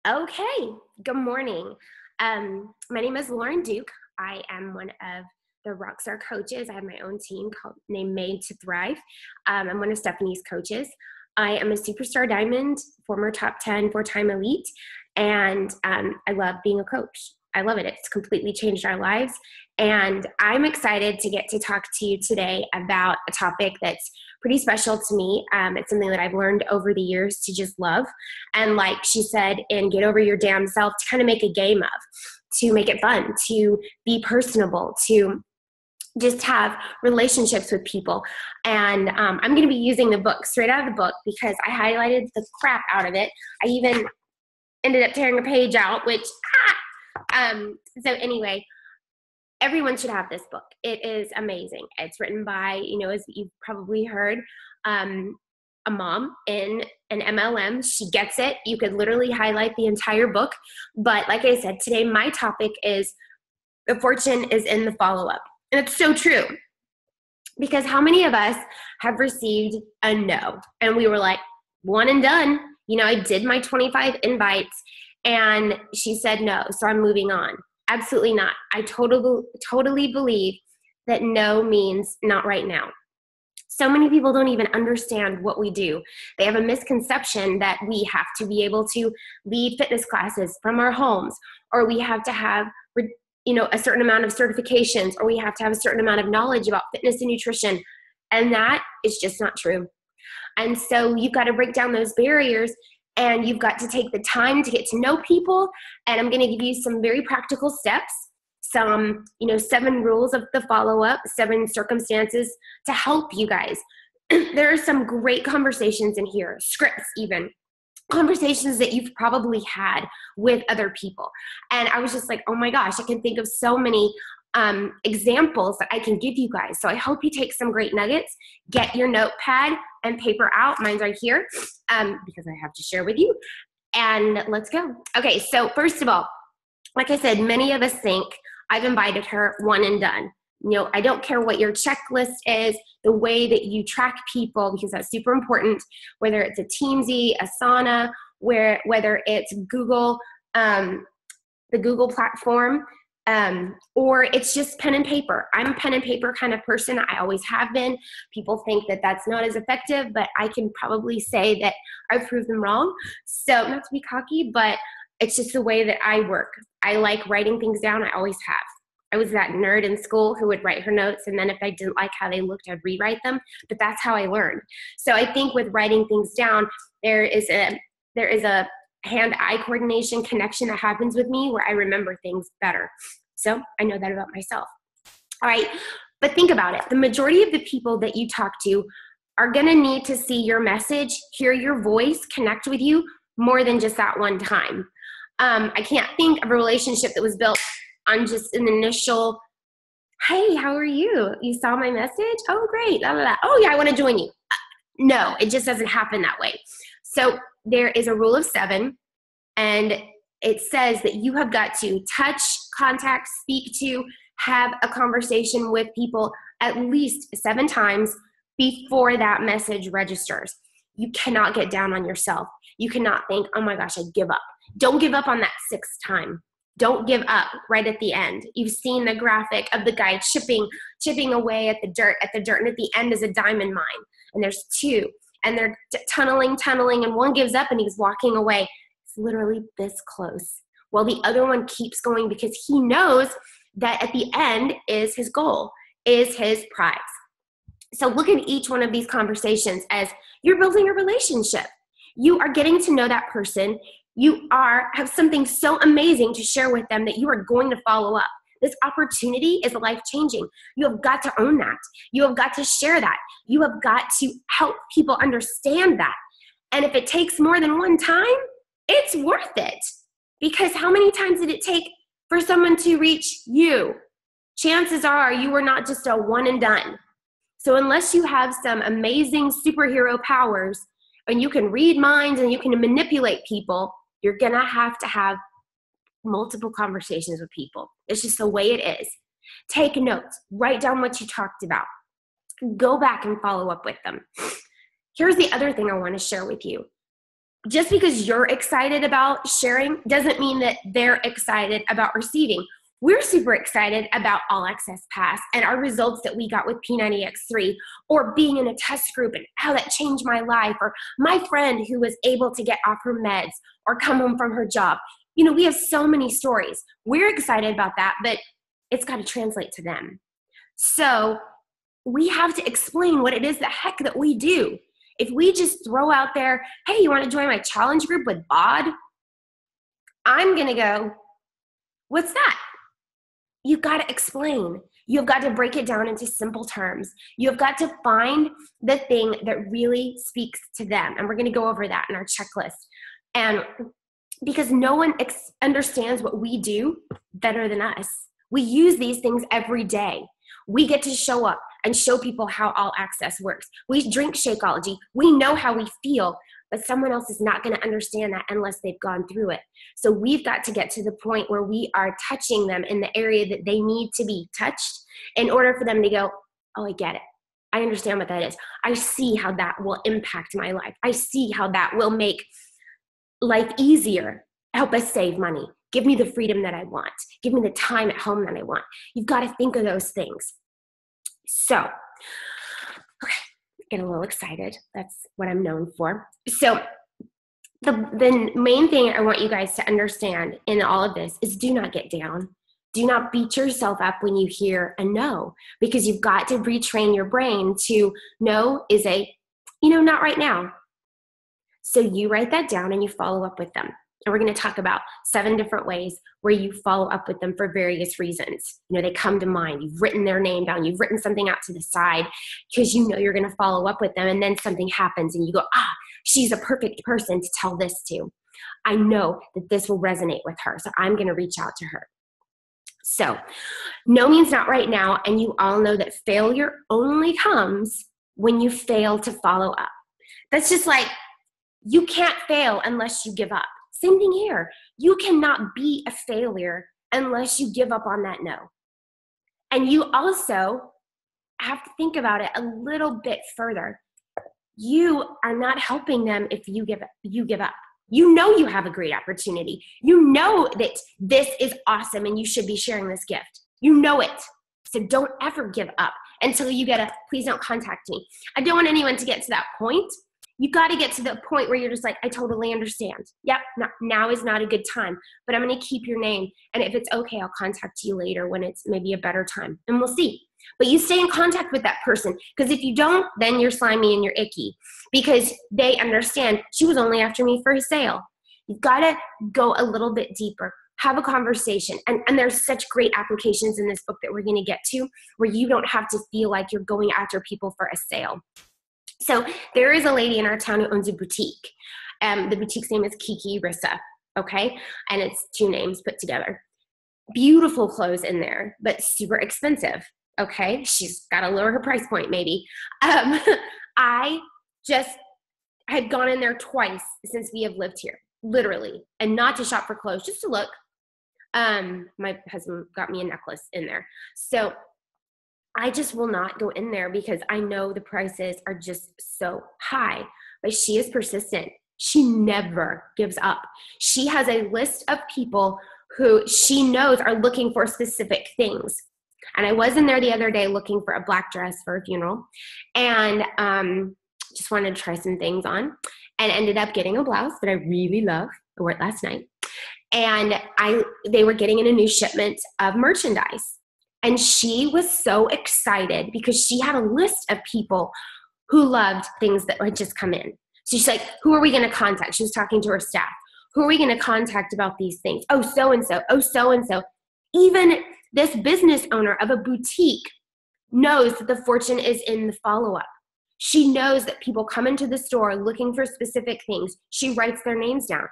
Okay, good morning. My name is Lauren Duke. I am one of the Rockstar coaches. I have my own team named Made to Thrive. I'm one of Stephanie's coaches. I am a superstar diamond, former top 10, four-time elite, and I love being a coach. I love it. It's completely changed our lives. And I'm excited to get to talk to you today about a topic that's pretty special to me. It's something that I've learned over the years to just love. And like she said, and get over your damn self, to kind of make a game of, to make it fun, to be personable, to just have relationships with people. And I'm going to be using the book straight out of the book because I highlighted the crap out of it. I even ended up tearing a page out, which, so anyway, everyone should have this book. It is amazing. It's written by, as you've probably heard, a mom in an MLM. She gets it. You could literally highlight the entire book. But like I said, today my topic is the fortune is in the follow-up. And it's so true. Because how many of us have received a no? And we were like, one and done. I did my 25 invites and she said no, so I'm moving on. Absolutely not. I totally believe that no means not right now. So many people don't even understand what we do. They have a misconception that we have to be able to lead fitness classes from our homes, or we have to have a certain amount of certifications, or we have to have a certain amount of knowledge about fitness and nutrition. And that is just not true. And so you've got to break down those barriers, and you've got to take the time to get to know people. And I'm going to give you some very practical steps, some, 7 rules of the follow-up, 7 circumstances to help you guys. There are some great conversations in here, scripts even, conversations that you've probably had with other people. And I was just like, oh my gosh, I can think of so many examples that I can give you guys. So I hope you take some great nuggets. Get your notepad and paper out. Mine's right here because I have to share with you. And let's go. Okay, so first of all, like I said, many of us think I've invited her, one and done. I don't care what your checklist is, the way that you track people, because that's super important, whether it's a Teamsy, Asana, whether it's Google, the Google platform, or it's just pen and paper. I'm a pen and paper kind of person. I always have been. People think that that's not as effective, but I can probably say that I've proved them wrong. So not to be cocky, but it's just the way that I work. I like writing things down. I always have. I was that nerd in school who would write her notes, and then if I didn't like how they looked, I'd rewrite them. But that's how I learned. So I think with writing things down, there is a hand-eye coordination connection that happens with me where I remember things better. So I know that about myself. All right, but think about it. The majority of the people that you talk to are gonna need to see your message, hear your voice, connect with you more than just that one time. I can't think of a relationship that was built on just an initial, hey, how are you? You saw my message? Oh, great. La, la, la. Oh, yeah, I want to join you. No, it just doesn't happen that way. So there is a rule of 7, and it says that you have got to touch, contact, speak to, have a conversation with people at least 7 times before that message registers. You cannot get down on yourself. You cannot think, oh my gosh, I give up. Don't give up on that 6th time. Don't give up right at the end. You've seen the graphic of the guy chipping away at the dirt, and at the end is a diamond mine. And there's 2, and they're tunneling, and one gives up and he's walking away. It's literally this close. Well, the other one keeps going because he knows that at the end is his goal, is his prize. So look at each one of these conversations as you're building a relationship. You are getting to know that person. You have something so amazing to share with them that you are going to follow up. This opportunity is life-changing. You have got to own that. You have got to share that. You have got to help people understand that. And if it takes more than one time, it's worth it. Because how many times did it take for someone to reach you? Chances are you were not just a one and done. So unless you have some amazing superhero powers and you can read minds and you can manipulate people, you're going to have multiple conversations with people. It's just the way it is. Take notes. Write down what you talked about. Go back and follow up with them. Here's the other thing I want to share with you. Just because you're excited about sharing doesn't mean that they're excited about receiving. We're super excited about All Access Pass and our results that we got with P90X3, or being in a test group and how that changed my life, or my friend who was able to get off her meds or come home from her job. You know, we have so many stories. We're excited about that, but it's got to translate to them. So we have to explain what it is the heck that we do. If we just throw out there, hey, you want to join my challenge group with Bod? I'm going to go, what's that? You've got to explain. You've got to break it down into simple terms. You've got to find the thing that really speaks to them. And we're going to go over that in our checklist. And because no one understands what we do better than us. We use these things every day. We get to show up and show people how All Access works. We drink Shakeology. We know how we feel, but someone else is not going to understand that unless they've gone through it. So we've got to get to the point where we are touching them in the area that they need to be touched in order for them to go, oh, I get it. I understand what that is. I see how that will impact my life. I see how that will make life easier, help us save money, give me the freedom that I want, give me the time at home that I want. You've got to think of those things. So, okay, get a little excited. That's what I'm known for. So the main thing I want you guys to understand in all of this is do not get down. Do not beat yourself up when you hear a no, because you've got to retrain your brain to no is a, not right now. So you write that down and you follow up with them. And we're going to talk about 7 different ways where you follow up with them for various reasons. They come to mind. You've written their name down. You've written something out to the side because you know you're going to follow up with them. And then something happens and you go, she's a perfect person to tell this to. I know that this will resonate with her. So I'm going to reach out to her. So no means not right now. And you all know that failure only comes when you fail to follow up. That's just like, you can't fail unless you give up. Same thing here. You cannot be a failure unless you give up on that no. And you also have to think about it a little bit further. You are not helping them if you give up. You know you have a great opportunity. You know that this is awesome and you should be sharing this gift. You know it. So don't ever give up until you get a, please don't contact me. I don't want anyone to get to that point. You got to get to the point where you're just like, I totally understand. Yep, now is not a good time, but I'm going to keep your name. And if it's okay, I'll contact you later when it's maybe a better time. And we'll see. But you stay in contact with that person, because if you don't, then you're slimy and you're icky, because they understand she was only after me for a sale. You've got to go a little bit deeper. Have a conversation. And there's such great applications in this book that we're going to get to where you don't have to feel like you're going after people for a sale. So there is a lady in our town who owns a boutique. The boutique's name is Kiki Rissa, okay? And it's 2 names put together. Beautiful clothes in there, but super expensive, okay? She's got to lower her price point maybe. I had gone in there twice since we have lived here, literally, and not to shop for clothes, just to look. My husband got me a necklace in there. So I just will not go in there because I know the prices are just so high. But she is persistent. She never gives up. She has a list of people who she knows are looking for specific things. And I was in there the other day looking for a black dress for a funeral, and just wanted to try some things on, and ended up getting a blouse that I really love. I wore it last night. And they were getting in a new shipment of merchandise. And she was so excited because she had a list of people who loved things that had just come in. So she's like, who are we going to contact? She was talking to her staff. Who are we going to contact about these things? Oh, so-and-so. Oh, so-and-so. Even this business owner of a boutique knows that the fortune is in the follow-up. She knows that people come into the store looking for specific things. She writes their names down.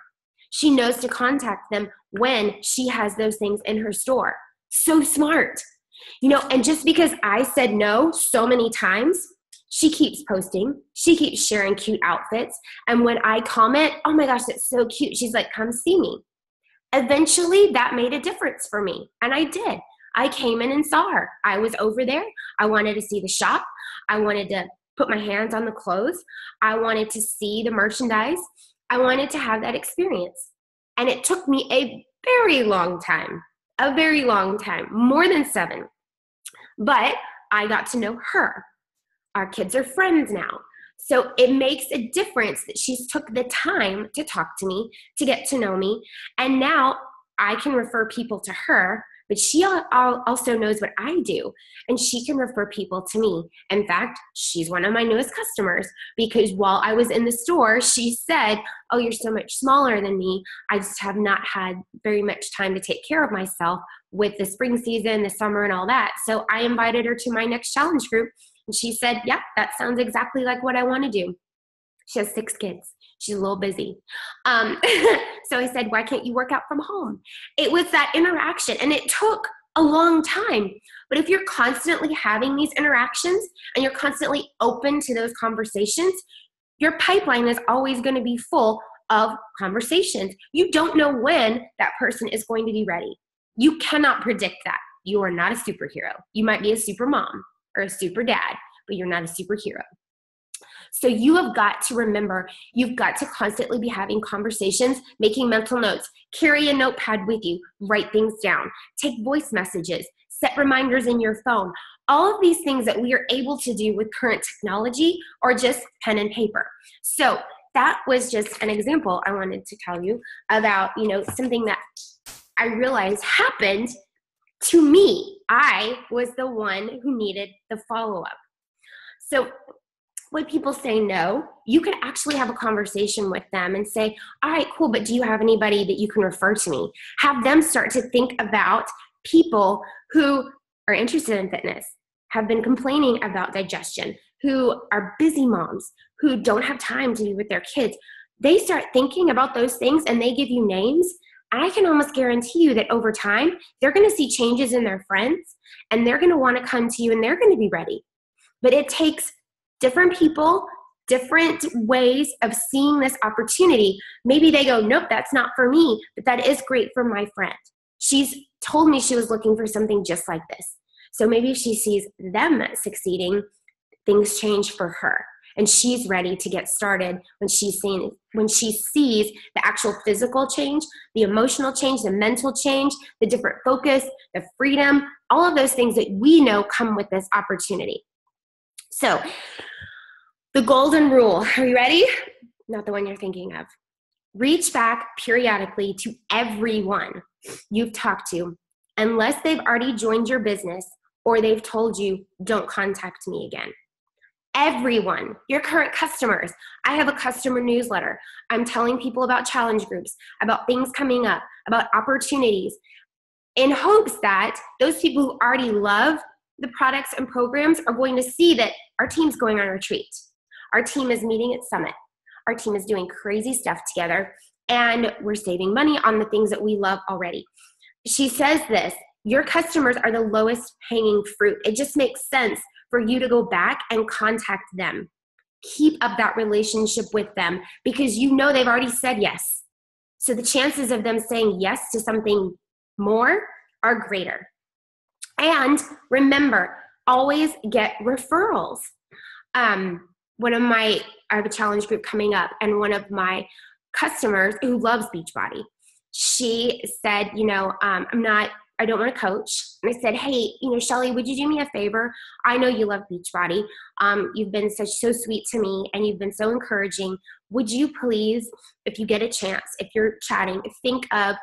She knows to contact them when she has those things in her store. So smart. And just because I said no so many times, she keeps posting. She keeps sharing cute outfits. And when I comment, oh my gosh, that's so cute, she's like, come see me. Eventually, that made a difference for me. And I did. I came in and saw her. I was over there. I wanted to see the shop. I wanted to put my hands on the clothes. I wanted to see the merchandise. I wanted to have that experience. And it took me a very long time, more than 7. But I got to know her. Our kids are friends now. So it makes a difference that she's took the time to talk to me, to get to know me. And now I can refer people to her, but she also knows what I do, and she can refer people to me. In fact, she's one of my newest customers because while I was in the store, she said, "Oh, you're so much smaller than me. I just have not had very much time to take care of myself with the spring season, the summer, and all that." So I invited her to my next challenge group, and she said, "Yep, that sounds exactly like what I want to do." She has 6 kids. She's a little busy. So I said, "Why can't you work out from home?" It was that interaction, and it took a long time. But if you're constantly having these interactions and you're constantly open to those conversations, your pipeline is always going to be full of conversations. You don't know when that person is going to be ready. You cannot predict that. You are not a superhero. You might be a super mom or a super dad, but you're not a superhero. So you have got to remember, you've got to constantly be having conversations, making mental notes, carry a notepad with you, write things down, take voice messages, set reminders in your phone. All of these things that we are able to do with current technology or just pen and paper. So that was just an example I wanted to tell you about, something that I realized happened to me. I was the one who needed the follow-up. So when people say no, you can actually have a conversation with them and say, "All right, cool, but do you have anybody that you can refer to me?" Have them start to think about people who are interested in fitness, have been complaining about digestion, who are busy moms, who don't have time to be with their kids. They start thinking about those things and they give you names. I can almost guarantee you that over time, they're going to see changes in their friends and they're going to want to come to you and they're going to be ready. But it takes different people, different ways of seeing this opportunity. Maybe they go, "Nope, that's not for me, but that is great for my friend. She's told me she was looking for something just like this." So maybe if she sees them succeeding, things change for her. And she's ready to get started when she sees the actual physical change, the emotional change, the mental change, the different focus, the freedom, all of those things that we know come with this opportunity. So the golden rule, are you ready? Not the one you're thinking of. Reach back periodically to everyone you've talked to, unless they've already joined your business or they've told you, "Don't contact me again." Everyone, your current customers. I have a customer newsletter. I'm telling people about challenge groups, about things coming up, about opportunities, in hopes that those people who already love the products and programs are going to see that our team's going on retreat. Our team is meeting at Summit. Our team is doing crazy stuff together, and we're saving money on the things that we love already. She says this, your customers are the lowest hanging fruit. It just makes sense for you to go back and contact them. Keep up that relationship with them because you know they've already said yes. So the chances of them saying yes to something more are greater. And remember, always get referrals. I have a challenge group coming up, and one of my customers who loves Beachbody, she said, I don't want to coach. And I said, "Hey, Shelly, would you do me a favor? I know you love Beachbody. You've been so sweet to me and you've been so encouraging. Would you please, if you get a chance, if you're chatting, think of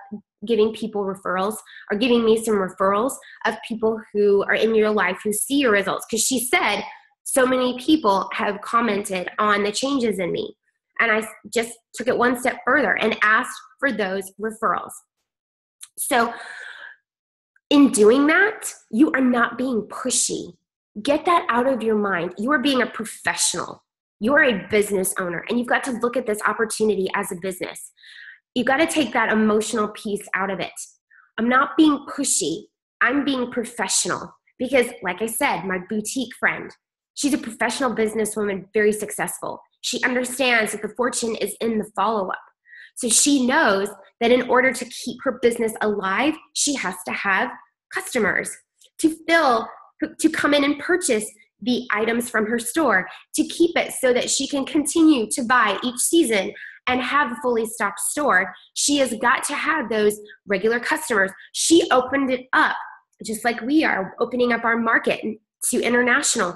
giving people referrals or giving me some referrals of people who are in your life who see your results?" Because she said, so many people have commented on the changes in me. And I just took it one step further and asked for those referrals. So in doing that, you are not being pushy. Get that out of your mind. You are being a professional. You are a business owner, and you've got to look at this opportunity as a business. You've got to take that emotional piece out of it. I'm not being pushy. I'm being professional because, like I said, my boutique friend, she's a professional businesswoman, very successful. She understands that the fortune is in the follow-up. So she knows that in order to keep her business alive, she has to have customers to come in and purchase the items from her store, to keep it so that she can continue to buy each season and have a fully stocked store, she has got to have those regular customers. She opened it up just like we are opening up our market to international.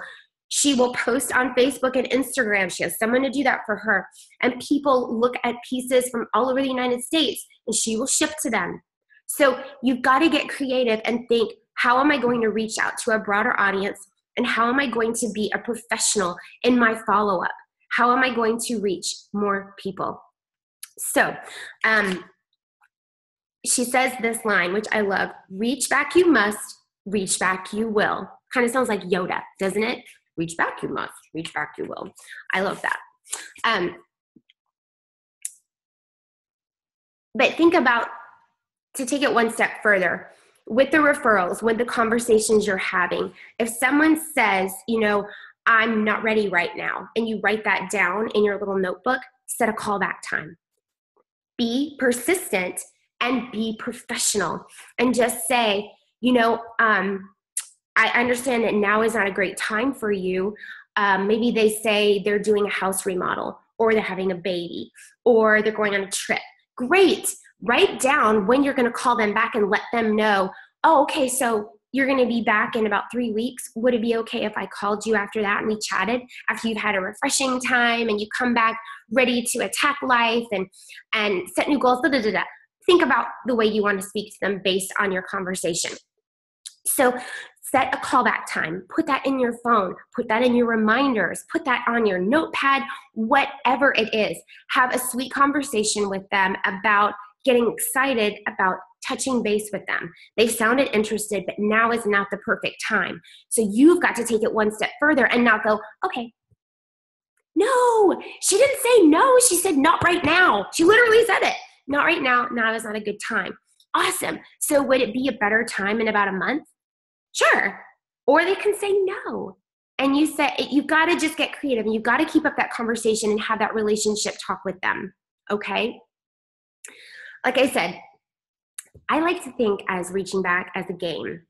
She will post on Facebook and Instagram. She has someone to do that for her. And people look at pieces from all over the United States and she will ship to them. So you've got to get creative and think, how am I going to reach out to a broader audience? And how am I going to be a professional in my follow-up? How am I going to reach more people? So she says this line, which I love: reach back you must, reach back you will. Kind of sounds like Yoda, doesn't it? Reach back you must, reach back you will. I love that. But think about, to take it one step further, with the referrals, with the conversations you're having, if someone says, I'm not ready right now, and you write that down in your little notebook, set a callback time. Be persistent and be professional, and just say, I understand that now is not a great time for you. Maybe they say they're doing a house remodel, or they're having a baby, or they're going on a trip. Great. Write down when you're going to call them back and let them know, oh, okay, so you're going to be back in about 3 weeks. Would it be okay if I called you after that and we chatted after you've had a refreshing time and you come back ready to attack life and set new goals? Think about the way you want to speak to them based on your conversation. So set a callback time. Put that in your phone. Put that in your reminders. Put that on your notepad, whatever it is. Have a sweet conversation with them about getting excited about touching base with them. They sounded interested, but now is not the perfect time. So you've got to take it one step further and not go, okay, no, she didn't say no. She said not right now. She literally said it. Not right now. Now is not a good time. Awesome. So would it be a better time in about a month? Sure. Or they can say no. And you say, you've got to just get creative, and you've got to keep up that conversation and have that relationship talk with them. Okay? Like I said, I like to think as reaching back as a game.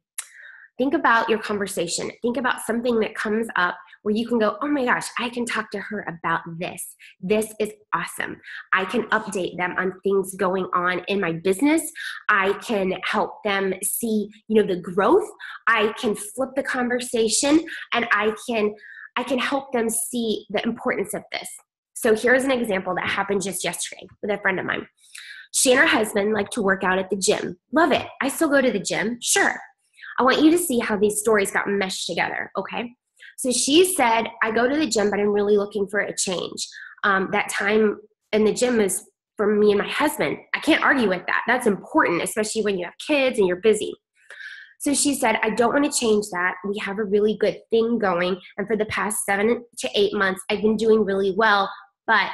Think about your conversation. Think about something that comes up where you can go, oh my gosh, I can talk to her about this. This is awesome. I can update them on things going on in my business. I can help them see, the growth. I can flip the conversation, and I can help them see the importance of this. So here's an example that happened just yesterday with a friend of mine. She and her husband like to work out at the gym. Love it. I still go to the gym. Sure. I want you to see how these stories got meshed together, okay? So she said, I go to the gym, but I'm really looking for a change. That time in the gym is for me and my husband. I can't argue with that. That's important, especially when you have kids and you're busy. So she said, I don't want to change that. We have a really good thing going. And for the past 7 to 8 months, I've been doing really well, but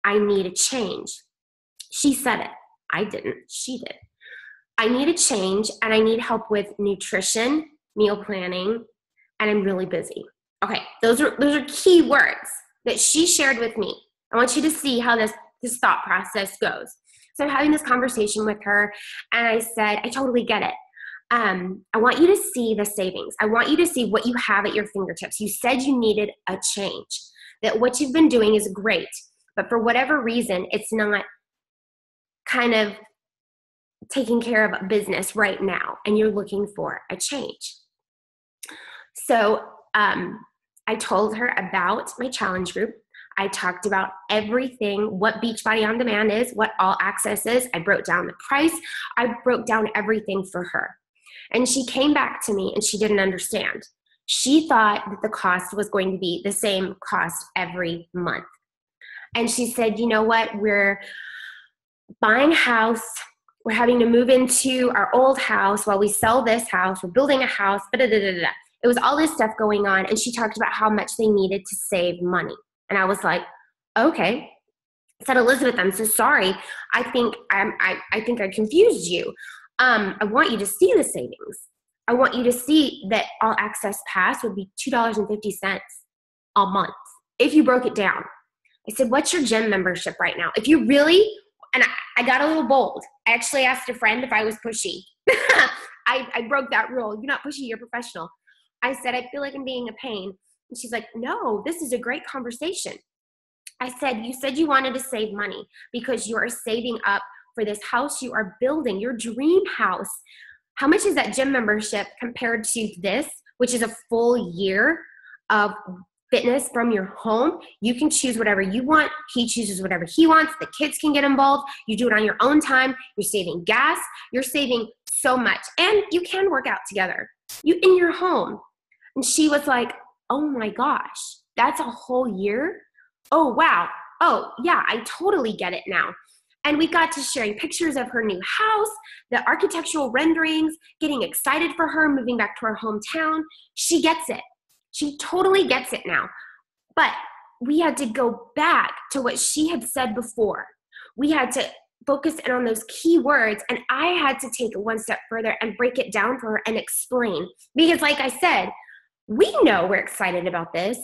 I need a change. She said it. I didn't. She did. I need a change, and I need help with nutrition, meal planning, and I'm really busy. Okay, those are key words that she shared with me. I want you to see how this thought process goes. So I'm having this conversation with her, and I said, I totally get it. I want you to see the savings. I want you to see what you have at your fingertips. You said you needed a change, that what you've been doing is great, but for whatever reason, it's not kind of taking care of business right now, and you're looking for a change. So I told her about my challenge group. I talked about everything, what Beachbody On Demand is, what All Access is. I broke down the price. I broke down everything for her. And she came back to me, and she didn't understand. She thought that the cost was going to be the same cost every month. And she said, you know what, we're buying a house. We're having to move into our old house while we sell this house. We're building a house. It was all this stuff going on. And she talked about how much they needed to save money. And I was like, okay. I said, Elizabeth, I'm so sorry. I think I confused you. I want you to see the savings. I want you to see that All Access Pass would be $2.50 a month if you broke it down. I said, what's your gym membership right now? If you really, and I got a little bold. I actually asked a friend if I was pushy. I broke that rule. You're not pushy, you're professional. I said, I feel like I'm being a pain. And she's like, no, this is a great conversation. I said, you said you wanted to save money because you are saving up for this house you are building, your dream house. How much is that gym membership compared to this, which is a full year of fitness from your home? You can choose whatever you want. He chooses whatever he wants. The kids can get involved. You do it on your own time. You're saving gas. You're saving so much. And you can work out together. You in your home. And she was like, oh my gosh, that's a whole year? Oh, wow. Oh, yeah, I totally get it now. And we got to sharing pictures of her new house, the architectural renderings, getting excited for her, moving back to her hometown. She gets it. She totally gets it now. But we had to go back to what she had said before. We had to focus in on those key words, and I had to take it one step further and break it down for her and explain. Because like I said, we know we're excited about this.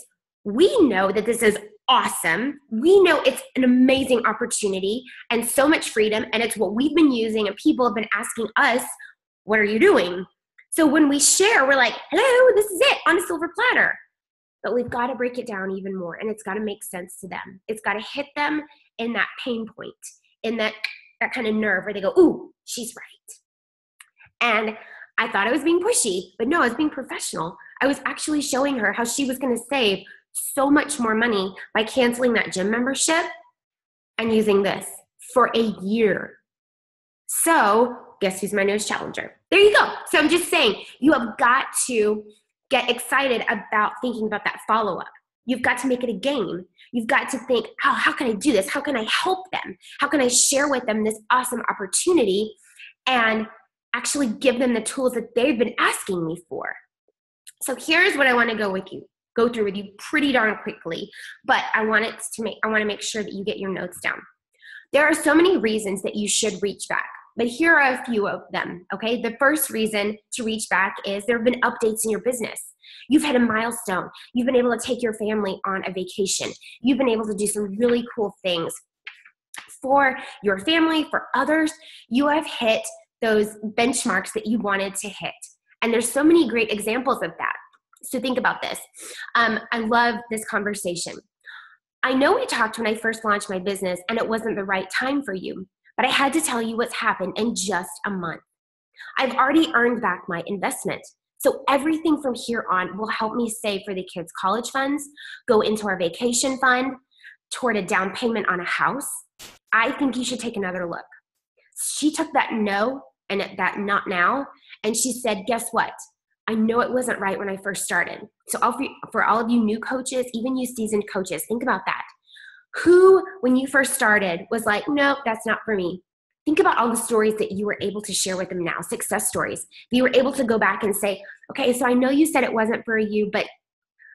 We know that this is awesome. We know it's an amazing opportunity and so much freedom, and it's what we've been using, and people have been asking us, what are you doing? So when we share, we're like, hello, this is it on a silver platter. But we've got to break it down even more, and it's got to make sense to them. It's got to hit them in that pain point, in that kind of nerve where they go, ooh, she's right. And I thought I was being pushy, but no, I was being professional. I was actually showing her how she was going to save so much more money by canceling that gym membership and using this for a year. So guess who's my nose challenger? There you go. So I'm just saying, you have got to get excited about thinking about that follow-up. You've got to make it a game. You've got to think, oh, how can I do this? How can I help them? How can I share with them this awesome opportunity and actually give them the tools that they've been asking me for? So here's what I want to go through with you pretty darn quickly, but I want to make sure that you get your notes down. There are so many reasons that you should reach back, but here are a few of them, okay? The first reason to reach back is there have been updates in your business. You've hit a milestone. You've been able to take your family on a vacation. You've been able to do some really cool things for your family, for others. You have hit those benchmarks that you wanted to hit. And there's so many great examples of that. So think about this. I love this conversation. I know we talked when I first launched my business and it wasn't the right time for you, but I had to tell you what's happened in just a month. I've already earned back my investment. So everything from here on will help me save for the kids' college funds, go into our vacation fund, toward a down payment on a house. I think you should take another look. She took that no and that not now, and she said, guess what? I know it wasn't right when I first started. So for all of you new coaches, even you seasoned coaches, think about that. Who, when you first started, was like, nope, that's not for me? Think about all the stories that you were able to share with them now, success stories. You were able to go back and say, okay, so I know you said it wasn't for you, but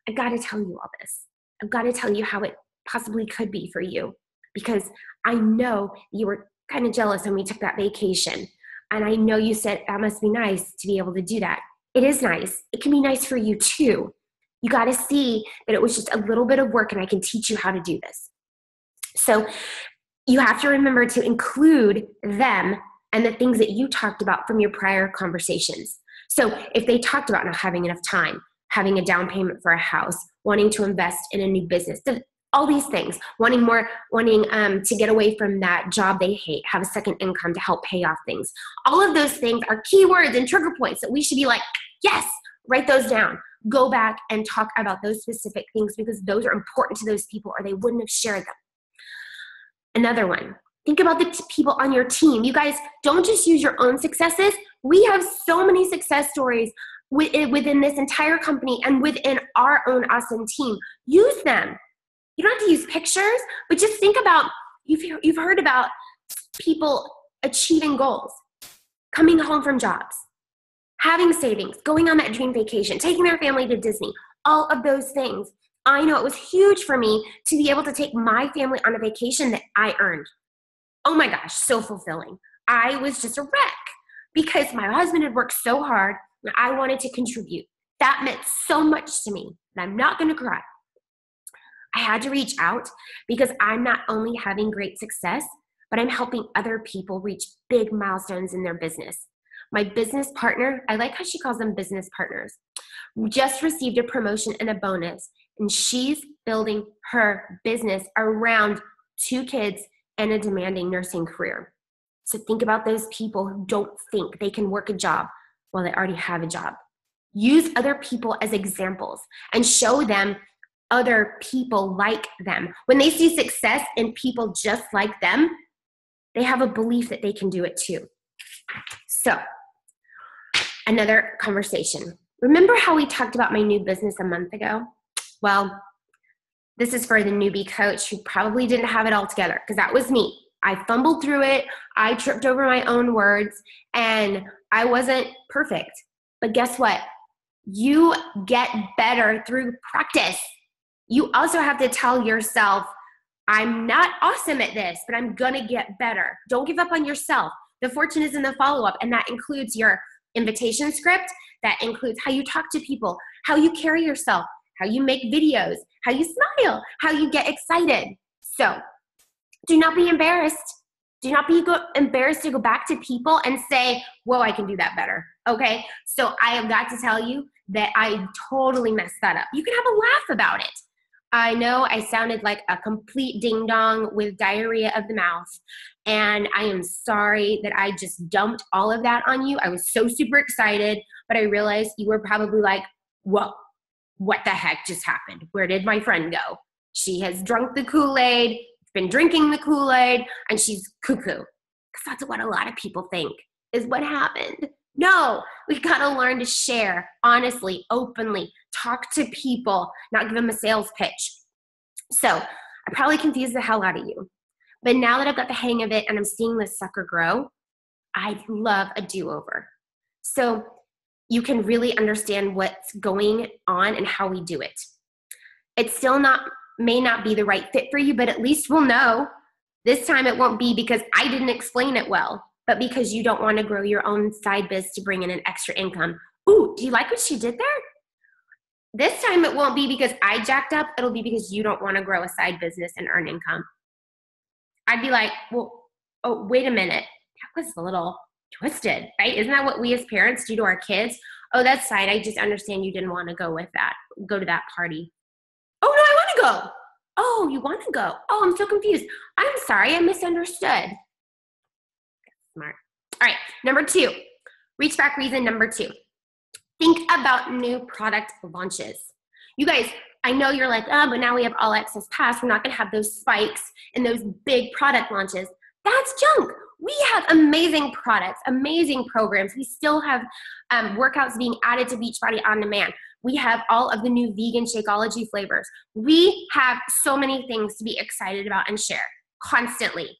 I've got to tell you all this. I've got to tell you how it possibly could be for you, because I know you were kind of jealous when we took that vacation. And I know you said that must be nice to be able to do that. It is nice. It can be nice for you too. You got to see that it was just a little bit of work and I can teach you how to do this. So you have to remember to include them and the things that you talked about from your prior conversations. So if they talked about not having enough time, having a down payment for a house, wanting to invest in a new business, all these things, wanting to get away from that job they hate, have a second income to help pay off things. All of those things are keywords and trigger points that we should be like, yes, write those down. Go back and talk about those specific things because those are important to those people or they wouldn't have shared them. Another one, think about the people on your team. You guys don't just use your own successes. We have so many success stories within this entire company and within our own awesome team. Use them. You don't have to use pictures, but just think about, you've heard about people achieving goals, coming home from jobs, having savings, going on that dream vacation, taking their family to Disney, all of those things. I know it was huge for me to be able to take my family on a vacation that I earned. Oh my gosh, so fulfilling. I was just a wreck because my husband had worked so hard and I wanted to contribute. That meant so much to me, and I'm not going to cry. I had to reach out because I'm not only having great success, but I'm helping other people reach big milestones in their business. My business partner, I like how she calls them business partners, just received a promotion and a bonus, and she's building her business around 2 kids and a demanding nursing career. So think about those people who don't think they can work a job while they already have a job. Use other people as examples and show them other people like them. When they see success in people just like them, they have a belief that they can do it too. So, another conversation. Remember how we talked about my new business a month ago? Well, this is for the newbie coach who probably didn't have it all together, because that was me. I fumbled through it, I tripped over my own words, and I wasn't perfect. But guess what? You get better through practice. You also have to tell yourself, I'm not awesome at this, but I'm gonna get better. Don't give up on yourself. The fortune is in the follow-up, and that includes your invitation script, that includes how you talk to people, how you carry yourself, how you make videos, how you smile, how you get excited. So do not be embarrassed. Do not be embarrassed to go back to people and say, whoa, I can do that better, okay? So I have got to tell you that I totally messed that up. You can have a laugh about it. I know I sounded like a complete ding-dong with diarrhea of the mouth, and I am sorry that I just dumped all of that on you. I was so super excited, but I realized you were probably like, whoa, what the heck just happened? Where did my friend go? She has drunk the Kool-Aid, been drinking the Kool-Aid, and she's cuckoo. Because that's what a lot of people think is what happened. No, we gotta learn to share honestly, openly, talk to people, not give them a sales pitch. So I probably confused the hell out of you. But now that I've got the hang of it and I'm seeing this sucker grow, I love a do-over. So you can really understand what's going on and how we do it. It's still may not be the right fit for you, but at least we'll know. This time it won't be because I didn't explain it well, but because you don't want to grow your own side biz to bring in an extra income. Ooh, do you like what she did there? This time it won't be because I jacked up. It'll be because you don't want to grow a side business and earn income. I'd be like, well, oh, wait a minute. That was a little twisted, right? Isn't that what we as parents do to our kids? Oh, that's fine. I just understand you didn't want to go to that party. Oh, no, I want to go. Oh, you want to go? Oh, I'm so confused. I'm sorry, I misunderstood. Smart. All right, number 2, reach back reason number 2. Think about new product launches. You guys, I know you're like, but now we have All Access Pass. We're not going to have those spikes and those big product launches. That's junk. We have amazing products, amazing programs. We still have workouts being added to Beachbody On Demand. We have all of the new vegan Shakeology flavors. We have so many things to be excited about and share constantly.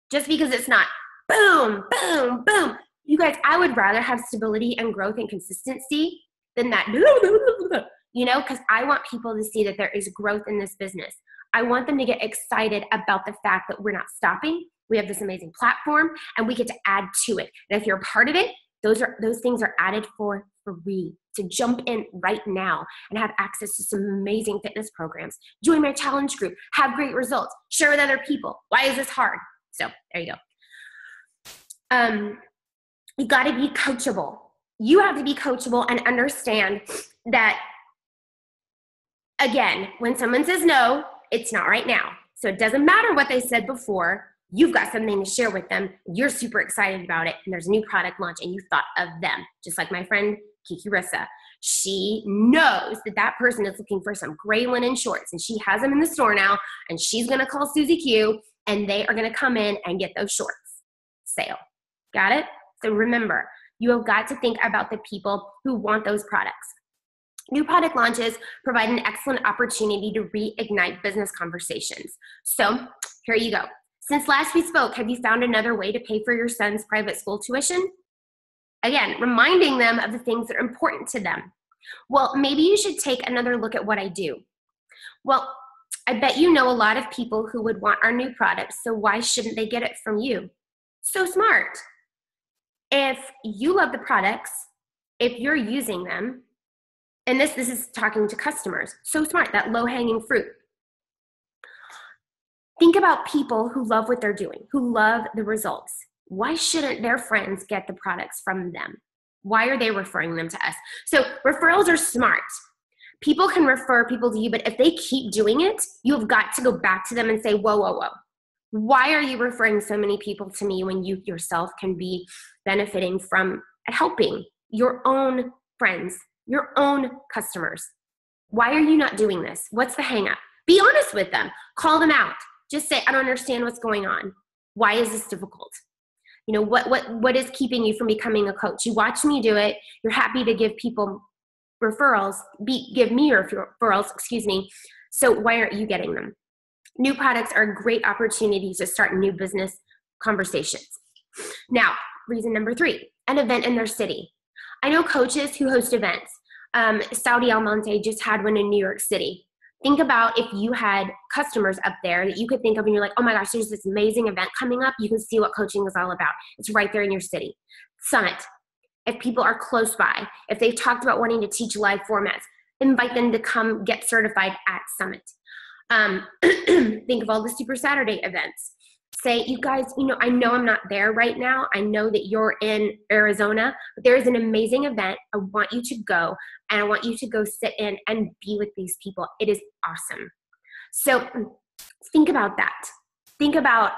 Just because it's not boom, boom, boom. You guys, I would rather have stability and growth and consistency than that, because I want people to see that there is growth in this business. I want them to get excited about the fact that we're not stopping. We have this amazing platform and we get to add to it. And if you're a part of it, those things are added for free. So jump in right now and have access to some amazing fitness programs. Join my challenge group, have great results, share with other people. Why is this hard? So there you go. You got to be coachable. You have to be coachable and understand that, again, when someone says no, it's not right now. So it doesn't matter what they said before. You've got something to share with them. You're super excited about it. And there's a new product launch and you thought of them. Just like my friend Kiki Rissa. She knows that person is looking for some gray linen shorts and she has them in the store now and she's going to call Susie Q and they are going to come in and get those shorts. Sale. Got it? So remember, you have got to think about the people who want those products. New product launches provide an excellent opportunity to reignite business conversations. So here you go. Since last we spoke, have you found another way to pay for your son's private school tuition? Again, reminding them of the things that are important to them. Well, maybe you should take another look at what I do. Well, I bet you know a lot of people who would want our new products, so why shouldn't they get it from you? So smart. If you love the products, if you're using them, and this is talking to customers, so smart, that low-hanging fruit. Think about people who love what they're doing, who love the results. Why shouldn't their friends get the products from them? Why are they referring them to us? So referrals are smart. People can refer people to you, but if they keep doing it, you've got to go back to them and say, whoa, whoa, whoa. Why are you referring so many people to me when you yourself can be benefiting from helping your own friends, your own customers? Why are you not doing this? What's the hang up? Be honest with them. Call them out. Just say, I don't understand what's going on. Why is this difficult? You know, what is keeping you from becoming a coach? You watch me do it. You're happy to give people referrals, give me referrals, excuse me. So why aren't you getting them? New products are great opportunities to start new business conversations. Now, reason number 3, an event in their city. I know coaches who host events. Saudi Almonte just had one in New York City. Think about if you had customers up there that you could think of and you're like, oh my gosh, there's this amazing event coming up. You can see what coaching is all about. It's right there in your city. Summit. If people are close by, if they've talked about wanting to teach live formats, invite them to come get certified at Summit. Think of all the Super Saturday events. Say, you guys, you know, I know I'm not there right now. I know that you're in Arizona, but there is an amazing event. I want you to go, and I want you to go sit in and be with these people. It is awesome. So think about that. Think about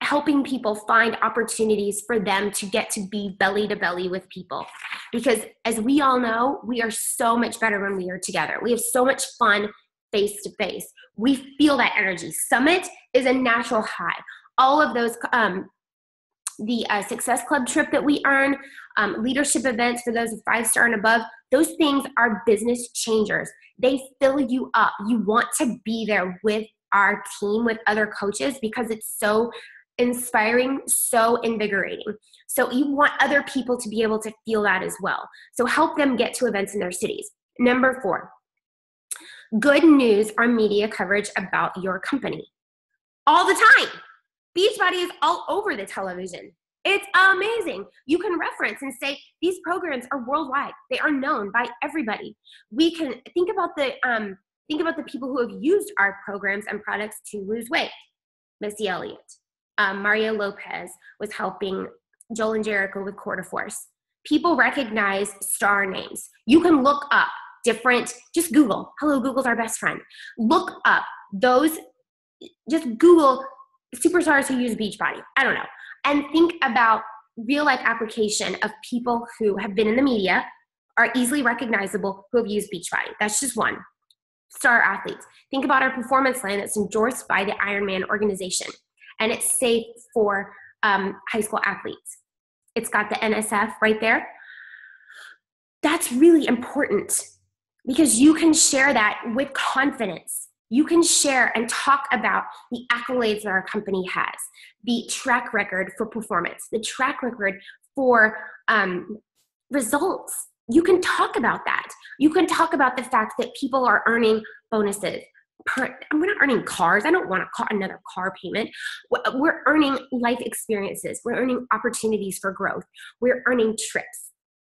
helping people find opportunities for them to get to be belly to belly with people. Because as we all know, we are so much better when we are together. We have so much fun face to face. We feel that energy. Summit is a natural high. All of those, the Success Club trip that we earn, leadership events for those 5-star and above, those things are business changers. They fill you up. You want to be there with our team, with other coaches, because it's so inspiring, so invigorating. So you want other people to be able to feel that as well. So help them get to events in their cities. Number 4, good news or media coverage about your company. All the time. Beachbody is all over the television. It's amazing. You can reference and say, these programs are worldwide. They are known by everybody. We can think about the people who have used our programs and products to lose weight. Missy Elliott. Mario Lopez was helping Joel and Jericho with Quarterforce. People recognize star names. You can look up different, just Google. Hello, Google's our best friend. Look up those, just Google superstars who use Beachbody. I don't know. And think about real life application of people who have been in the media, are easily recognizable, who have used Beachbody. That's just one. Star athletes. Think about our performance line that's endorsed by the Ironman organization. And it's safe for high school athletes. It's got the NSF right there. That's really important because you can share that with confidence. You can share and talk about the accolades that our company has, the track record for performance, the track record for results. You can talk about that. You can talk about the fact that people are earning bonuses. We're not earning cars. I don't want another car payment. We're earning life experiences. We're earning opportunities for growth. We're earning trips.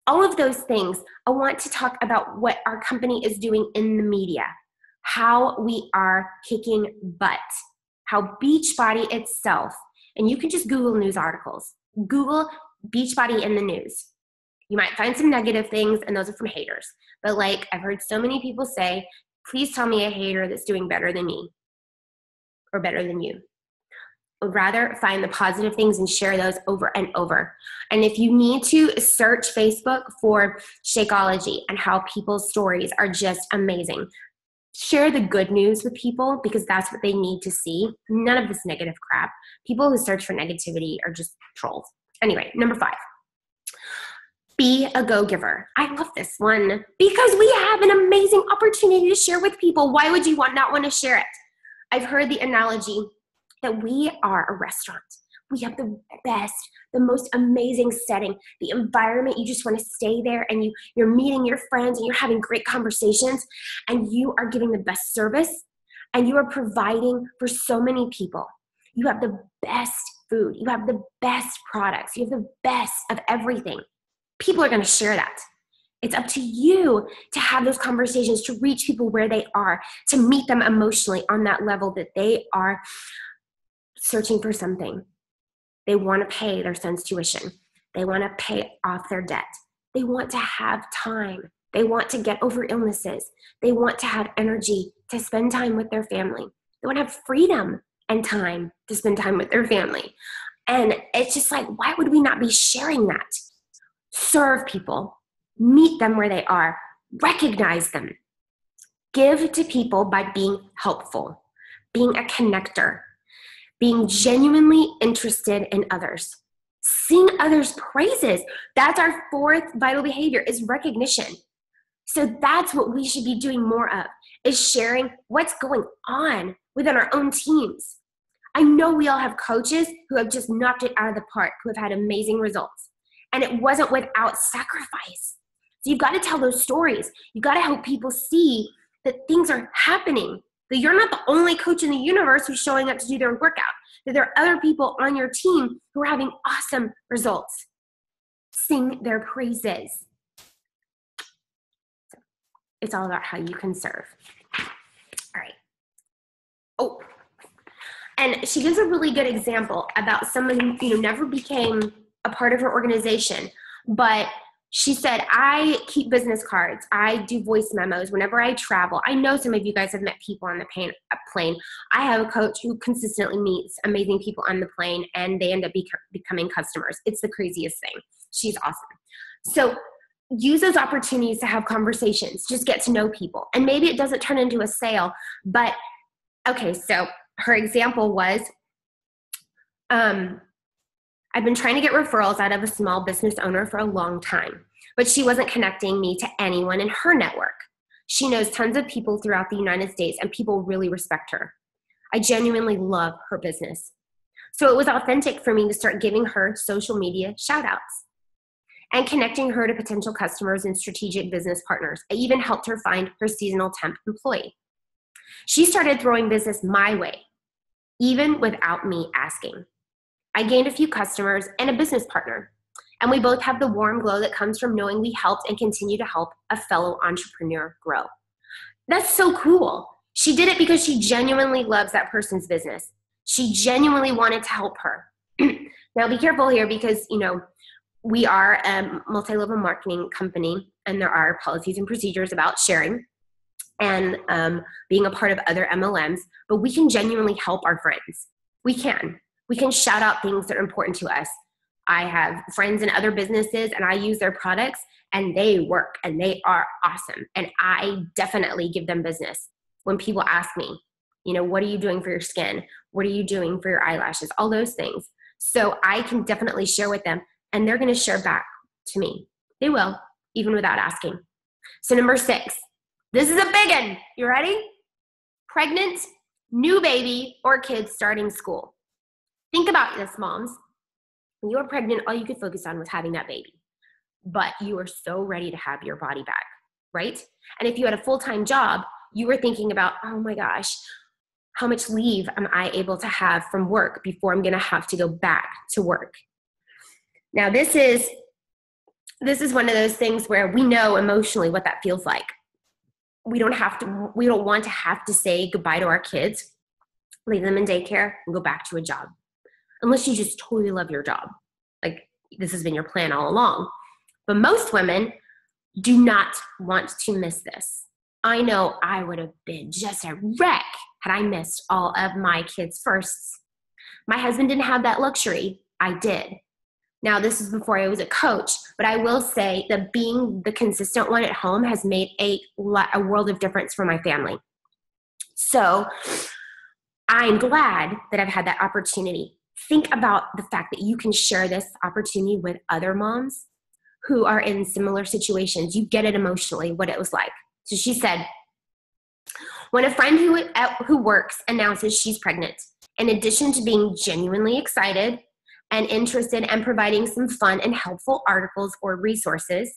All of those things, I want to talk about what our company is doing in the media, how we are kicking butt, how Beachbody itself, and you can just Google news articles. Google Beachbody in the news. You might find some negative things, and those are from haters. But like I've heard so many people say, please tell me a hater that's doing better than me or better than you. I would rather find the positive things and share those over and over. And if you need to, search Facebook for Shakeology and how people's stories are just amazing. Share the good news with people because that's what they need to see. None of this negative crap. People who search for negativity are just trolls. Anyway, number 5. Be a go-giver. I love this one because we have an amazing opportunity to share with people. Why would you not want to share it? I've heard the analogy that we are a restaurant. We have the best, the most amazing setting, the environment. You just want to stay there and you're meeting your friends and you're having great conversations and you are giving the best service and you are providing for so many people. You have the best food. You have the best products. You have the best of everything. People are going to share that. It's up to you to have those conversations, to reach people where they are, to meet them emotionally on that level that they are searching for something. They want to pay their son's tuition. They want to pay off their debt. They want to have time. They want to get over illnesses. They want to have energy to spend time with their family. They want to have freedom and time to spend time with their family. And it's just like, why would we not be sharing that? Serve people, meet them where they are, recognize them. Give to people by being helpful, being a connector, being genuinely interested in others. Sing others' praises. That's our fourth vital behavior, is recognition. So that's what we should be doing more of, is sharing what's going on within our own teams. I know we all have coaches who have just knocked it out of the park, who have had amazing results. And it wasn't without sacrifice. So you've got to tell those stories. You've got to help people see that things are happening, that you're not the only coach in the universe who's showing up to do their workout, that there are other people on your team who are having awesome results. Sing their praises. So it's all about how you can serve. All right. Oh, and she gives a really good example about someone who never became a part of her organization, but she said, I keep business cards. I do voice memos whenever I travel. I know some of you guys have met people on the plane. I have a coach who consistently meets amazing people on the plane, and they end up becoming customers. It's the craziest thing. She's awesome. So use those opportunities to have conversations. Just get to know people. And maybe it doesn't turn into a sale, but okay, so her example was, I've been trying to get referrals out of a small business owner for a long time, but she wasn't connecting me to anyone in her network. She knows tons of people throughout the United States, and people really respect her. I genuinely love her business. So it was authentic for me to start giving her social media shout outs and connecting her to potential customers and strategic business partners. I even helped her find her seasonal temp employee. She started throwing business my way, even without me asking. I gained a few customers and a business partner, and we both have the warm glow that comes from knowing we helped and continue to help a fellow entrepreneur grow. That's so cool. She did it because she genuinely loves that person's business. She genuinely wanted to help her. Now be careful here because, we are a multi-level marketing company, and there are policies and procedures about sharing and being a part of other MLMs, but we can genuinely help our friends. We can shout out things that are important to us. I have friends in other businesses, and I use their products, and they work, and they are awesome. And I definitely give them business. When people ask me, what are you doing for your skin? What are you doing for your eyelashes? All those things. So I can definitely share with them, and they're going to share back to me. They will, even without asking. So number 6, this is a big one. You ready? Pregnant, new baby, or kids starting school. Think about this, moms. When you were pregnant, all you could focus on was having that baby. But you were so ready to have your body back, right? And if you had a full-time job, you were thinking about, oh my gosh, how much leave am I able to have from work before I'm going to have to go back to work? Now, this is one of those things where we know emotionally what that feels like. We don't want to have to say goodbye to our kids, leave them in daycare, and go back to a job. Unless you just totally love your job. Like, this has been your plan all along. But most women do not want to miss this. I know I would have been just a wreck had I missed all of my kids' firsts. My husband didn't have that luxury. I did. Now, this is before I was a coach, but I will say that being the consistent one at home has made a world of difference for my family. So I'm glad that I've had that opportunity. Think about the fact that you can share this opportunity with other moms who are in similar situations. You get it emotionally, what it was like. So she said, when a friend who works announces she's pregnant, in addition to being genuinely excited and interested and providing some fun and helpful articles or resources,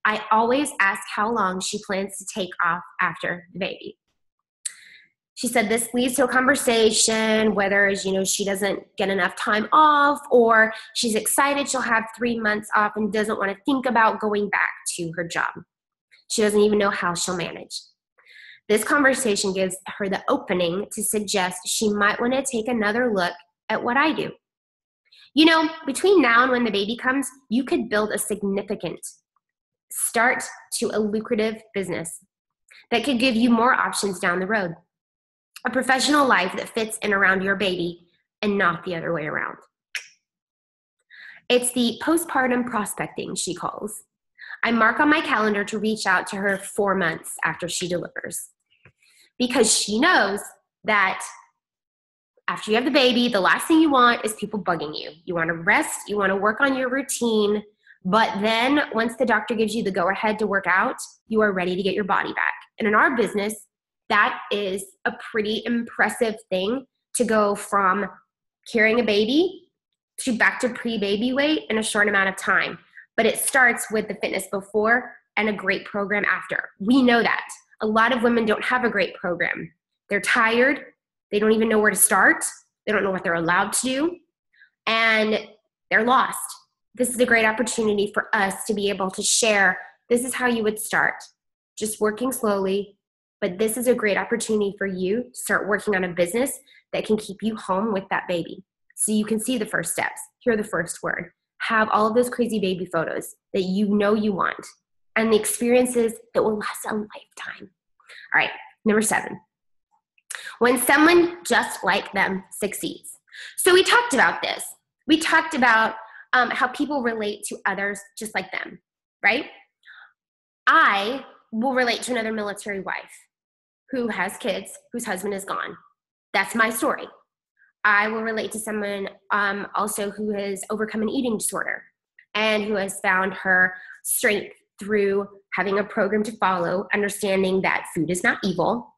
I always ask how long she plans to take off after the baby. She said this leads to a conversation, whether she doesn't get enough time off, or she's excited she'll have 3 months off and doesn't want to think about going back to her job. She doesn't even know how she'll manage. This conversation gives her the opening to suggest she might want to take another look at what I do. Between now and when the baby comes, you could build a significant start to a lucrative business that could give you more options down the road. A professional life that fits in around your baby and not the other way around. It's the postpartum prospecting, she calls. I mark on my calendar to reach out to her 4 months after she delivers, because she knows that after you have the baby, the last thing you want is people bugging you. You want to rest, you want to work on your routine, but then once the doctor gives you the go-ahead to work out, you are ready to get your body back. And in our business, that is a pretty impressive thing to go from carrying a baby to back to pre-baby weight in a short amount of time. But it starts with the fitness before and a great program after. We know that. A lot of women don't have a great program. They're tired. They don't even know where to start. They don't know what they're allowed to do. And they're lost. This is a great opportunity for us to be able to share, this is how you would start. Just working slowly, but this is a great opportunity for you to start working on a business that can keep you home with that baby. So you can see the first steps, hear the first word, have all of those crazy baby photos that you know you want, and the experiences that will last a lifetime. All right, number 7. When someone just like them succeeds. So we talked about this. We talked about how people relate to others just like them, right? I will relate to another military wife who has kids, whose husband is gone. That's my story. I will relate to someone also who has overcome an eating disorder and who has found her strength through having a program to follow, understanding that food is not evil,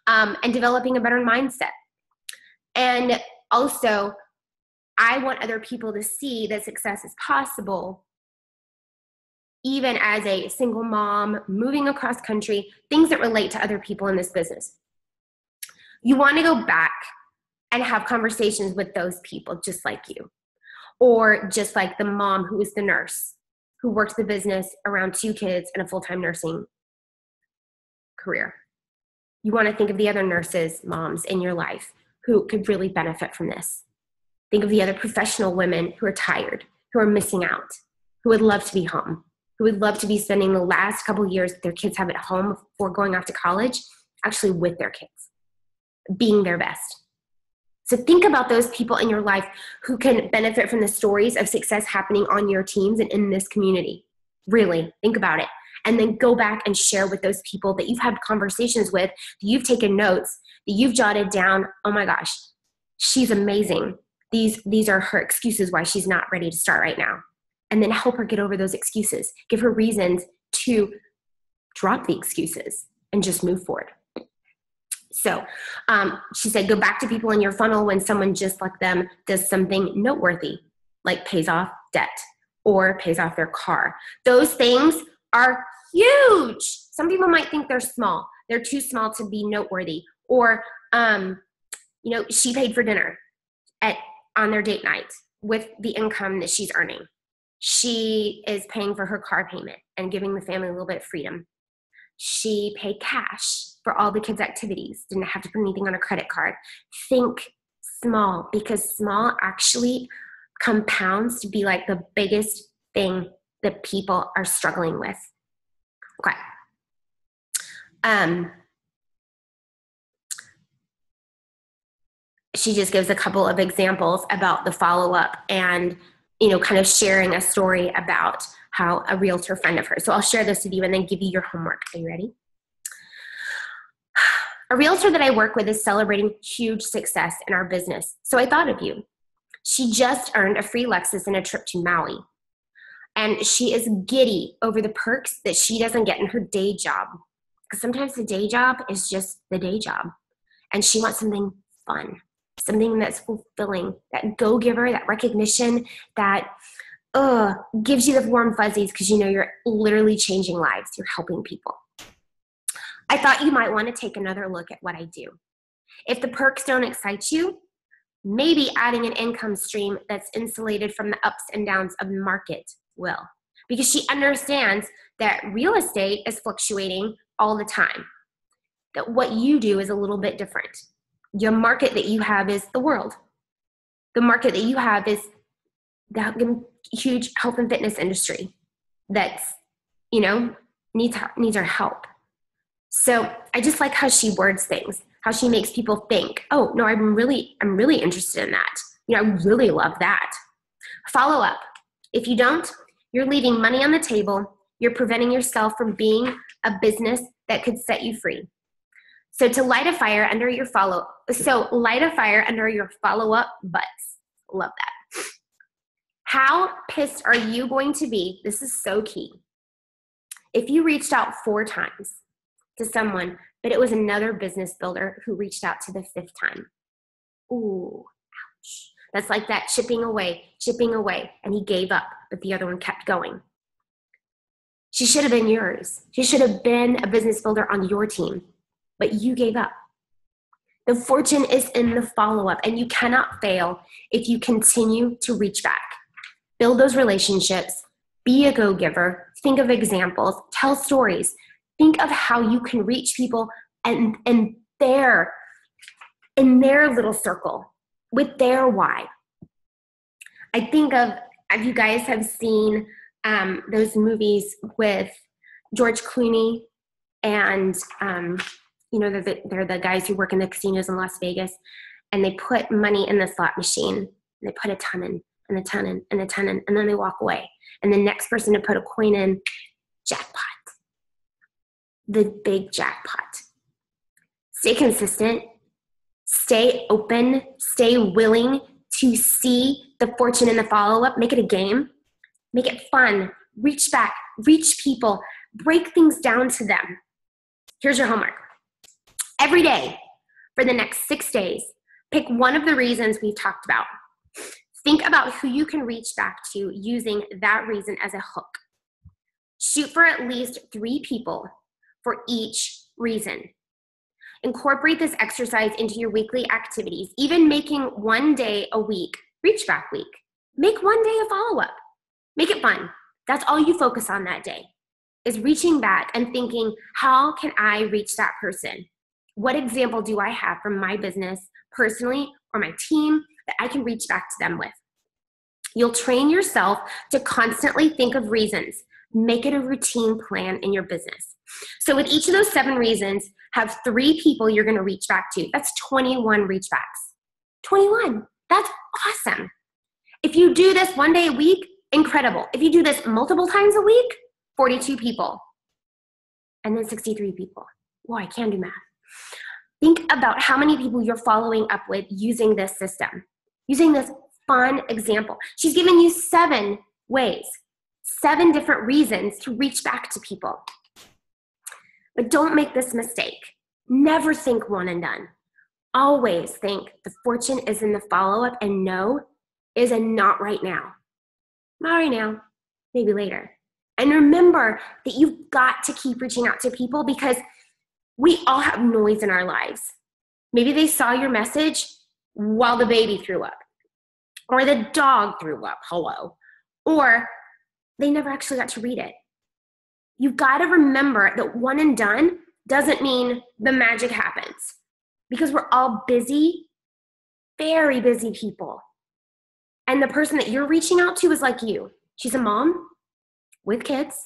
and developing a better mindset. And also, I want other people to see that success is possible, even as a single mom, moving across country, things that relate to other people in this business. You want to go back and have conversations with those people just like you, or just like the mom who is the nurse, who works the business around 2 kids and a full-time nursing career. You want to think of the other nurses, moms in your life who could really benefit from this. Think of the other professional women who are tired, who are missing out, who would love to be home, who would love to be spending the last couple years that their kids have at home before going off to college, actually with their kids, being their best. So think about those people in your life who can benefit from the stories of success happening on your teams and in this community. Really, think about it. And then go back and share with those people that you've had conversations with, that you've taken notes, that you've jotted down, oh my gosh, she's amazing. These are her excuses why she's not ready to start right now. And then help her get over those excuses. Give her reasons to drop the excuses and just move forward. So she said, go back to people in your funnel when someone just like them does something noteworthy, like pays off debt or pays off their car. Those things are huge. Some people might think they're small. They're too small to be noteworthy. Or, she paid for dinner on their date night with the income that she's earning. She is paying for her car payment and giving the family a little bit of freedom. She paid cash for all the kids' activities, didn't have to put anything on a credit card. Think small, because small actually compounds to be like the biggest thing that people are struggling with. Okay. She just gives a couple of examples about the follow-up and, kind of sharing a story about how a realtor friend of hers. So I'll share this with you and then give you your homework. Are you ready? A realtor that I work with is celebrating huge success in our business. So I thought of you. She just earned a free Lexus and a trip to Maui. And she is giddy over the perks that she doesn't get in her day job. Because sometimes the day job is just the day job. And she wants something fun, something that's fulfilling, that go-giver, that recognition, that gives you the warm fuzzies because you're literally changing lives. You're helping people. I thought you might want to take another look at what I do. If the perks don't excite you, maybe adding an income stream that's insulated from the ups and downs of the market will. Because she understands that real estate is fluctuating all the time. That what you do is a little bit different. Your market that you have is the world. The market that you have is the huge health and fitness industry that's needs our help. So I just like how she words things, how she makes people think, oh, no, I'm really interested in that. I really love that. Follow up. If you don't, you're leaving money on the table. You're preventing yourself from being a business that could set you free. So light a fire under your follow-up butts. Love that. How pissed are you going to be? This is so key. If you reached out 4 times to someone, but it was another business builder who reached out to the 5th time. Ooh, ouch. That's like that chipping away, and he gave up, but the other one kept going. She should have been yours. She should have been a business builder on your team, but you gave up. The fortune is in the follow-up, and you cannot fail if you continue to reach back. Build those relationships. Be a go-giver. Think of examples. Tell stories. Think of how you can reach people and in their little circle with their why. I think of, if you guys have seen those movies with George Clooney and they're the guys who work in the casinos in Las Vegas, and they put money in the slot machine. And they put a ton in, and a ton in, and a ton in, and then they walk away. And the next person to put a coin in, jackpot. The big jackpot. Stay consistent. Stay open. Stay willing to see the fortune in the follow-up. Make it a game. Make it fun. Reach back. Reach people. Break things down to them. Here's your homework. Every day for the next 6 days, pick one of the reasons we've talked about. Think about who you can reach back to using that reason as a hook. Shoot for at least 3 people for each reason. Incorporate this exercise into your weekly activities, even making one day a week, reach back week. Make one day a follow-up. Make it fun. That's all you focus on that day, is reaching back and thinking, how can I reach that person? What example do I have from my business personally or my team that I can reach back to them with? You'll train yourself to constantly think of reasons. Make it a routine plan in your business. So with each of those 7 reasons, have 3 people you're going to reach back to. That's 21 reach backs. 21. That's awesome. If you do this one day a week, incredible. If you do this multiple times a week, 42 people. And then 63 people. Boy, I can do math. Think about how many people you're following up with using this system, using this fun example. She's given you 7 ways, 7 different reasons to reach back to people. But don't make this mistake. Never think one and done. Always think the fortune is in the follow-up, and no is a not right now. Not right now, maybe later. And remember that you've got to keep reaching out to people, because we all have noise in our lives. Maybe they saw your message while the baby threw up, or the dog threw up, hello, or they never actually got to read it. You've got to remember that one and done doesn't mean the magic happens, because we're all busy, very busy people. And the person that you're reaching out to is like you. She's a mom with kids,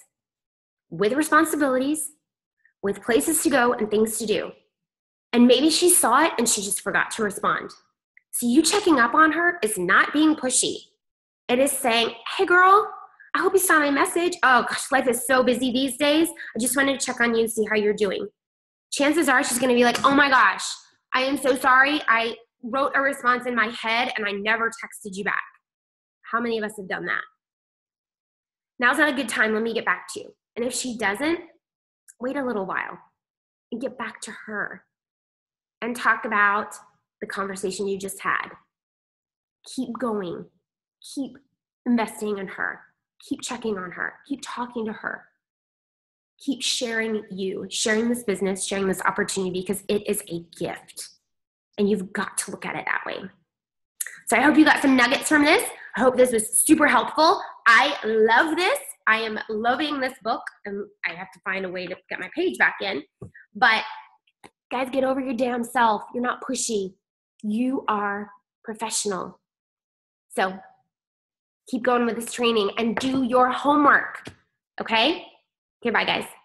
with responsibilities, with places to go and things to do. And maybe she saw it and she just forgot to respond. So you checking up on her is not being pushy. It is saying, hey girl, I hope you saw my message. Oh gosh, life is so busy these days. I just wanted to check on you and see how you're doing. Chances are she's gonna be like, oh my gosh, I am so sorry. I wrote a response in my head and I never texted you back. How many of us have done that? Now's not a good time, let me get back to you. And if she doesn't, wait a little while and get back to her and talk about the conversation you just had. Keep going, keep investing in her, keep checking on her, keep talking to her, keep sharing this business, sharing this opportunity, because it is a gift and you've got to look at it that way. So I hope you got some nuggets from this. I hope this was super helpful. I love this. I am loving this book, and I have to find a way to get my page back in. But guys, get over your damn self. You're not pushy. You are professional. So keep going with this training and do your homework, okay? Okay, bye guys.